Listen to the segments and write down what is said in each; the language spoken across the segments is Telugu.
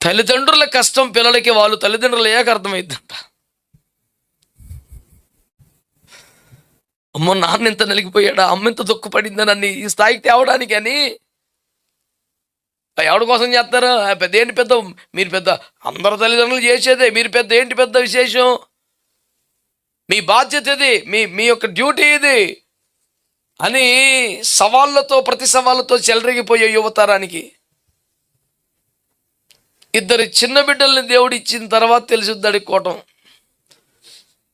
తల్లిదండ్రుల కష్టం పిల్లలకి వాళ్ళు తల్లిదండ్రులు అయ్యాక అర్థమైందంట. అమ్మో, నాన్న ఇంత నలిగిపోయాడా, అమ్మ ఇంత దుఃఖపడిందా నన్ను ఈ స్థాయికి తేవడానికి అని. ఎవడి కోసం చేస్తారు? పెద్ద ఏంటి పెద్ద, మీరు పెద్ద, అందరు తల్లిదండ్రులు చేసేదే, మీరు పెద్ద ఏంటి పెద్ద విశేషం? మీ బాధ్యత ఇది, మీ యొక్క డ్యూటీ ఇది అని సవాళ్ళతో, ప్రతి సవాళ్ళతో చెలరేగిపోయే యువతరానికి. ఇద్దరు చిన్న బిడ్డల్ని దేవుడు ఇచ్చిన తర్వాత తెలుసుద్దాడి కోటం.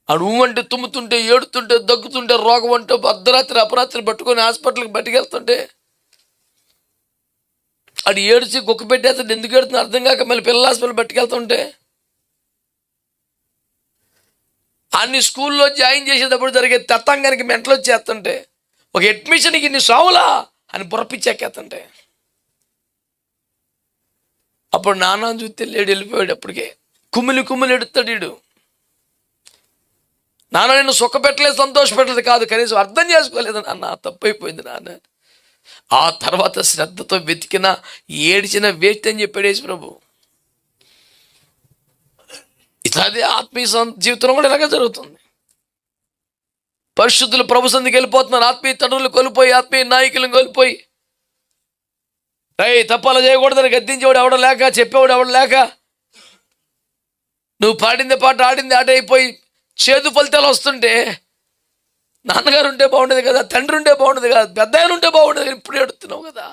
అడుగుంటే తుమ్ముతుంటే, ఏడుతుంటే, దగ్గుతుంటే, రోగం అంటే అర్ధరాత్రి అపరాత్రి పట్టుకొని హాస్పిటల్కి బయటికెళ్తుంటే అడు ఏడిచి గుక్క పెట్టేస్తాడు. ఎందుకు ఏడుతున్నా అర్థం కాక మళ్ళీ పిల్లల హాస్పిటల్ పట్టుకెళ్తుంటే, అన్ని స్కూల్లో జాయిన్ చేసేటప్పుడు జరిగే తత్తంగానికి మెంటలు వచ్చేస్తుంటే, ఒక అడ్మిషన్కి ఇన్ని సావులా అని బుర్రపిచ్చెక్కేస్తుంటే, అప్పుడు నాన్న చూస్తే లేడు, వెళ్ళిపోయాడు. అప్పటికే కుమ్మిలి ఎడుతాడు వీడు. నాన్న నిన్ను సుఖ పెట్టలేదు, సంతోష పెట్టలేదు కాదు, కనీసం అర్థం చేసుకోలేదు నాన్న, తప్పైపోయింది నాన్న. ఆ తర్వాత శ్రద్ధతో వెతికిన, ఏడిచిన వేస్ట్ అని చెప్పాడు యేసు ప్రభు. ఇట్లాగే ఆత్మీయ జీవితంలో కూడా ఇలాగే జరుగుతుంది. పరిశుద్ధులు ప్రభు సంధికి వెళ్ళిపోతున్నారు, ఆత్మీయ తండ్రులు కోల్పోయి, ఆత్మీయ నాయకులను కోల్పోయి, తప్పాలు చేయకూడదని గద్దించేవాడు ఎవడ లేక, చెప్పేవాడు ఎవడ లేక, నువ్వు పాడిందే పాట, ఆడింది ఆట అయిపోయి చేదు ఫలితాలు వస్తుంటే, నాన్నగారు ఉంటే బాగుండేది కదా, తండ్రి ఉంటే బాగుండేది కదా, పెద్ద ఆయన ఉంటే బాగుండేది, ఇప్పుడు ఎడుతున్నావు కదా.